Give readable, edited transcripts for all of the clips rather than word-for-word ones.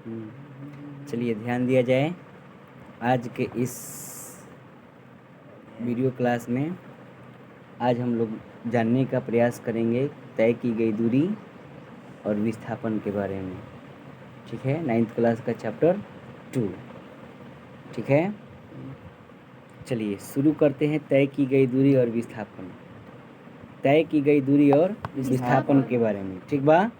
चलिए ध्यान दिया जाए आज के इस वीडियो क्लास में। आज हम लोग जानने का प्रयास करेंगे तय की गई दूरी और विस्थापन के बारे में। ठीक है, 9th क्लास का चैप्टर 2। ठीक है, चलिए शुरू करते हैं। तय की गई दूरी और विस्थापन। तय की गई दूरी और विस्थापन के बारे में। ठीक बा,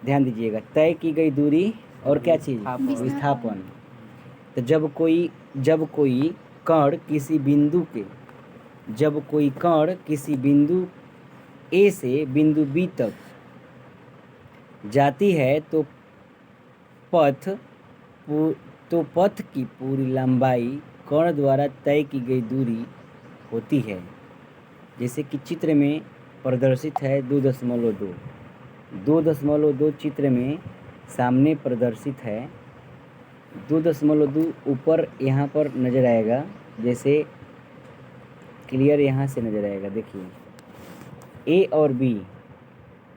ध्यान दीजिएगा। तय की गई दूरी और क्या चीज़? विस्थापन। तो जब कोई कण किसी बिंदु के किसी बिंदु ए से बिंदु बी तक जाती है तो पथ की पूरी लंबाई कण द्वारा तय की गई दूरी होती है। जैसे कि चित्र में प्रदर्शित है 2.2। 2.2 चित्र में सामने प्रदर्शित है। 2.2 ऊपर यहाँ पर नज़र आएगा, जैसे क्लियर यहाँ से नज़र आएगा। देखिए ए और बी,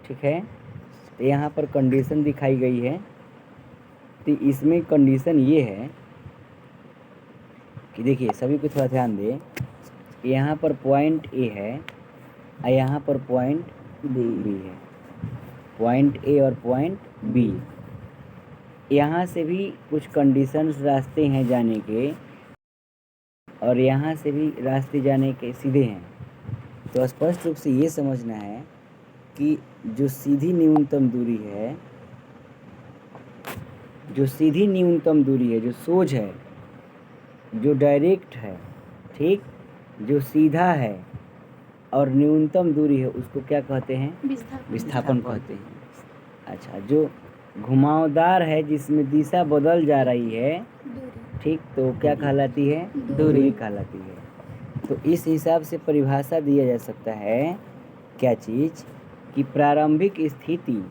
ठीक है। तो यहाँ पर कंडीशन दिखाई गई है। तो इसमें कंडीशन ये है कि देखिए सभी को थोड़ा ध्यान दें। यहाँ पर पॉइंट ए है और यहाँ पर पॉइंट बी है। पॉइंट ए और पॉइंट बी, यहाँ से भी कुछ कंडीशंस रास्ते हैं जाने के, और यहाँ से भी रास्ते जाने के सीधे हैं। तो स्पष्ट रूप से ये समझना है कि जो सीधी न्यूनतम दूरी है, जो सोज है, जो डायरेक्ट है, ठीक, जो सीधा है और न्यूनतम दूरी है, उसको क्या कहते हैं? विस्थापन कहते हैं। अच्छा, जो घुमावदार है, जिसमें दिशा बदल जा रही है, ठीक, तो क्या कहलाती है? दूरी कहलाती है। तो इस हिसाब से परिभाषा दिया जा सकता है क्या चीज़ कि प्रारंभिक स्थिति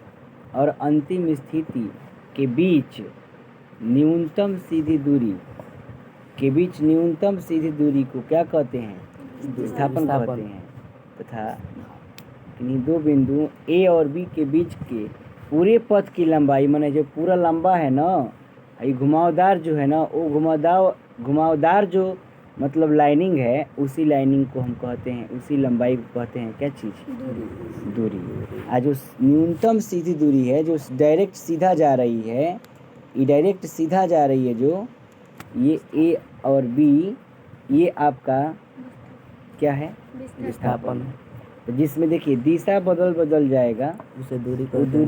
और अंतिम स्थिति के बीच न्यूनतम सीधी दूरी को क्या कहते हैं? विस्थापन कहते हैं। तथा इन्हीं दो बिंदुओं ए और बी के बीच के पूरे पथ की लंबाई, माने जो पूरा लंबा है ना, ये घुमावदार जो है ना, वो घुमावदार जो मतलब लाइनिंग है, उसी लाइनिंग को हम कहते हैं, उसी लंबाई को कहते हैं क्या चीज़? दूरी। आज जो न्यूनतम सीधी दूरी है, जो डायरेक्ट सीधा जा रही है, जो ये ए और बी, ये आपका क्या है? विस्थापन। तो जिसमें देखिए दिशा बदल जाएगा, उसे दूरी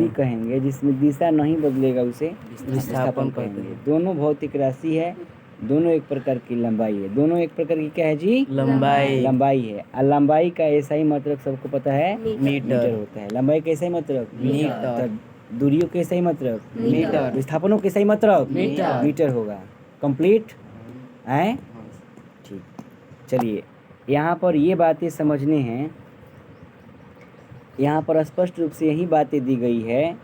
कहेंगे। जिसमें दिशा नहीं बदलेगा, उसे विस्थापन कहेंगे। दोनों भौतिक राशि है, दोनों एक प्रकार की लंबाई है। दोनों एक प्रकार की क्या है जी? लंबाई है। और लंबाई का ऐसा ही मतलब सबको पता है, मीटर होता है। लंबाई का ऐसा ही मतलब मीटर, दूरियों के ऐसा ही मतलब मीटर, विस्थापनों के ऐसा ही मतलब मीटर होगा। कंप्लीट है? ठीक, चलिए यहाँ पर ये बातें समझने हैं। यहाँ पर स्पष्ट रूप से यही बातें दी गई है,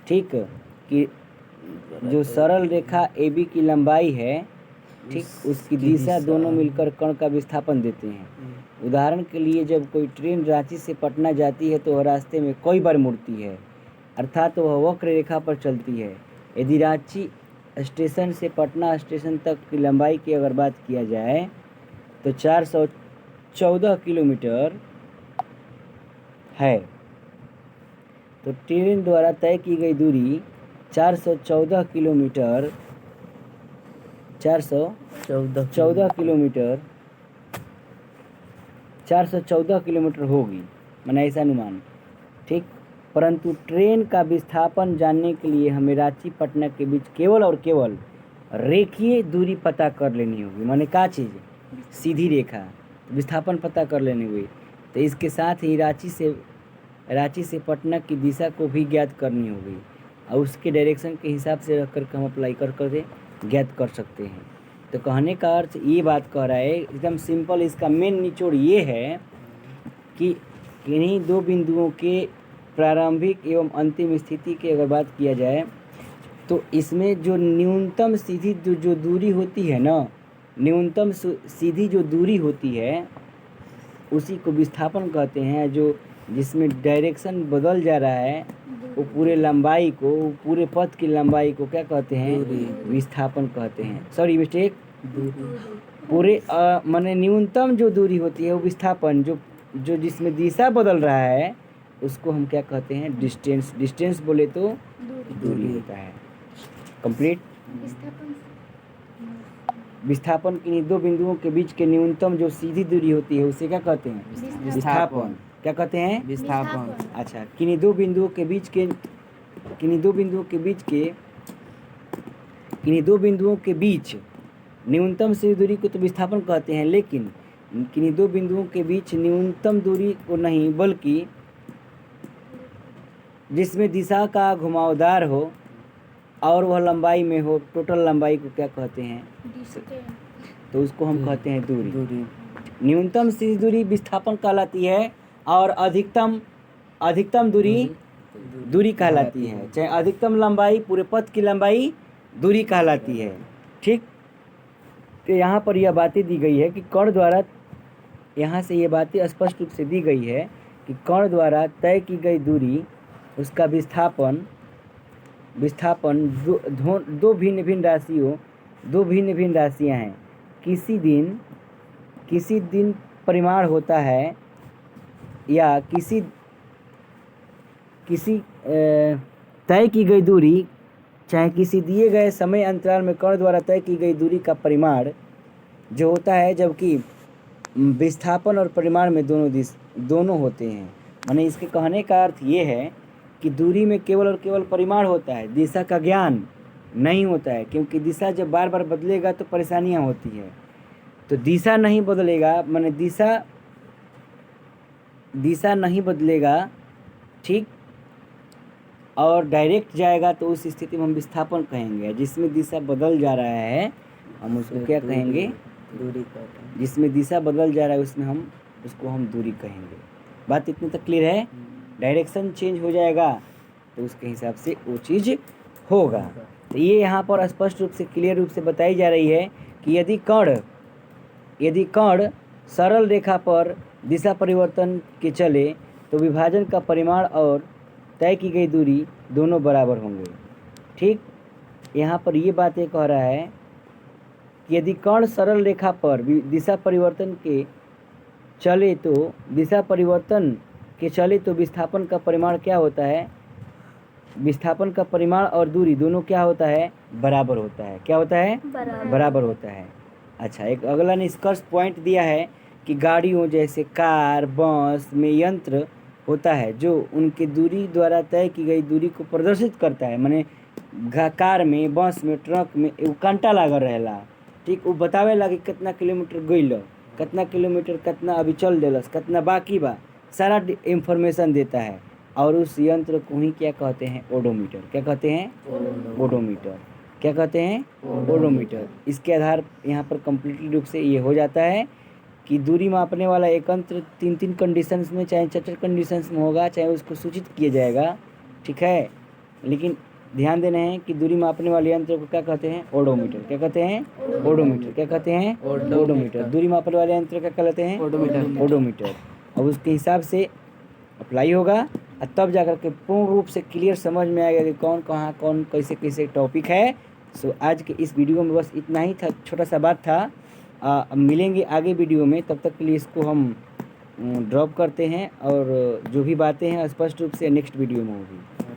ठीक, कि जो सरल रेखा AB की लंबाई है, ठीक, उसकी दिशा दोनों मिलकर कण का विस्थापन देते हैं। उदाहरण के लिए जब कोई ट्रेन रांची से पटना जाती है तो वह रास्ते में कई बार मुड़ती है, अर्थात वह वक्र रेखा पर चलती है। यदि रांची स्टेशन से पटना स्टेशन तक की लंबाई की अगर बात किया जाए तो 414 किलोमीटर है। तो ट्रेन द्वारा तय की गई दूरी 414 किलोमीटर होगी, माने ऐसा अनुमान, ठीक। परंतु ट्रेन का विस्थापन जानने के लिए हमें रांची पटना के बीच केवल और केवल रेखीय दूरी पता कर लेनी होगी। माने क्या चीज़? सीधी रेखा। विस्थापन पता कर लेनी हुई। तो इसके साथ ही रांची से पटना की दिशा को भी ज्ञात करनी होगी, और उसके डायरेक्शन के हिसाब से रख कर हम अप्लाई कर ज्ञात कर सकते हैं। तो कहने का अर्थ ये बात कह रहा है, एकदम सिंपल। इसका मेन निचोड़ ये है कि इन्हीं दो बिंदुओं के प्रारंभिक एवं अंतिम स्थिति की अगर बात किया जाए तो इसमें जो न्यूनतम सीधी जो दूरी होती है ना, न्यूनतम सीधी जो दूरी होती है, उसी को विस्थापन कहते हैं। जो जिसमें डायरेक्शन बदल जा रहा है, वो पूरे लंबाई को, वो पूरे पथ की लंबाई को क्या कहते हैं? विस्थापन कहते हैं। सॉरी मिस्टेक, पूरे माने न्यूनतम जो दूरी होती है वो विस्थापन, जो जो जिसमें दिशा बदल रहा है उसको हम क्या कहते हैं? डिस्टेंस। डिस्टेंस बोले तो दूरी होता है। कंप्लीट। विस्थापन किन्हीं दो बिंदुओं के बीच के न्यूनतम जो सीधी दूरी होती है उसे क्या कहते हैं? विस्थापन। क्या कहते हैं? विस्थापन। अच्छा, किन्हीं दो बिंदुओं के बीच के न्यूनतम सीधी दूरी को तो विस्थापन कहते हैं, लेकिन किन्हीं दो बिंदुओं के बीच न्यूनतम दूरी को नहीं, बल्कि जिसमें दिशा का घुमावदार हो और वह लंबाई में हो, टोटल लंबाई को क्या कहते हैं? तो उसको हम कहते हैं दूरी। न्यूनतम सीधी दूरी विस्थापन कहलाती है और अधिकतम दूरी कहलाती है। चाहे अधिकतम लंबाई, पूरे पथ की लंबाई दूरी कहलाती है। ठीक। तो यहाँ पर यह बातें दी गई है कि कण द्वारा, यहाँ से ये बातें स्पष्ट रूप से दी गई है कि कण द्वारा तय की गई दूरी, उसका विस्थापन दो भिन्न भिन्न राशियाँ हैं। किसी दिन परिमाण होता है या किसी तय की गई दूरी, चाहे किसी दिए गए समय अंतराल में कण द्वारा तय की गई दूरी का परिमाण जो होता है, जबकि विस्थापन और परिमाण में दोनों होते हैं। माने इसके कहने का अर्थ ये है कि दूरी में केवल और केवल परिमाण होता है, दिशा का ज्ञान नहीं होता है, क्योंकि दिशा जब बार बार बदलेगा तो परेशानियां होती है। तो दिशा नहीं बदलेगा, माने दिशा नहीं बदलेगा, ठीक, और डायरेक्ट जाएगा तो उस स्थिति में हम विस्थापन कहेंगे। जिसमें दिशा बदल जा रहा है हम उसको क्या कहेंगे? दूरी कहते हैं। जिसमें दिशा बदल जा रहा है उसमें हम उसको हम दूरी कहेंगे। बात इतनी तक क्लियर है? डायरेक्शन चेंज हो जाएगा तो उसके हिसाब से वो चीज़ होगा। तो ये यहाँ पर स्पष्ट रूप से, क्लियर रूप से बताई जा रही है कि यदि कण सरल रेखा पर दिशा परिवर्तन के चले तो विभाजन का परिमाण और तय की गई दूरी दोनों बराबर होंगे। ठीक। यहाँ पर ये बातें कह रहा है कि यदि कण सरल रेखा पर दिशा परिवर्तन के चले तो विस्थापन का परिमाण क्या होता है? विस्थापन का परिमाण और दूरी दोनों क्या होता है? बराबर होता है। क्या होता है? बराबर होता है। अच्छा, एक अगला निष्कर्ष पॉइंट दिया है कि गाड़ियों जैसे कार, बस में यंत्र होता है जो उनकी दूरी द्वारा तय की गई दूरी को प्रदर्शित करता है। माने कार में, बस में, ट्रक में एगो कांटा लागल रहेला, ठीक, वो बतावे ला कि कितना किलोमीटर गइल, कितना किलोमीटर, कितना अभी चल देलस, कितना बाकी बा, सारा इंफॉर्मेशन देता है। और उस यंत्र को ही क्या कहते हैं? ओडोमीटर। क्या कहते हैं? ओडोमीटर। क्या कहते हैं? ओडोमीटर। इसके आधार यहाँ पर कम्प्लीटली रूप से ये हो जाता है कि दूरी मापने वाला एक यंत्र 3 कंडीशंस में, चाहे 4 कंडीशंस में होगा, चाहे उसको सूचित किया जाएगा। ठीक है, लेकिन ध्यान देना है कि दूरी मापने वाले यंत्र को क्या कहते हैं? ओडोमीटर। क्या कहते हैं? ओडोमीटर। क्या कहते हैं? ओडोमीटर। दूरी मापने वाले यंत्र क्या कहते हैं? ओडोमीटर। अब उसके हिसाब से अप्लाई होगा और तब जाकर के पूर्ण रूप से क्लियर समझ में आएगा कि कौन कहाँ, कौन कैसे कैसे टॉपिक है। सो आज के इस वीडियो में बस इतना ही था, छोटा सा बात था। अब मिलेंगे आगे वीडियो में, तब तक के लिए इसको हम ड्रॉप करते हैं और जो भी बातें हैं स्पष्ट रूप से नेक्स्ट वीडियो में होगी।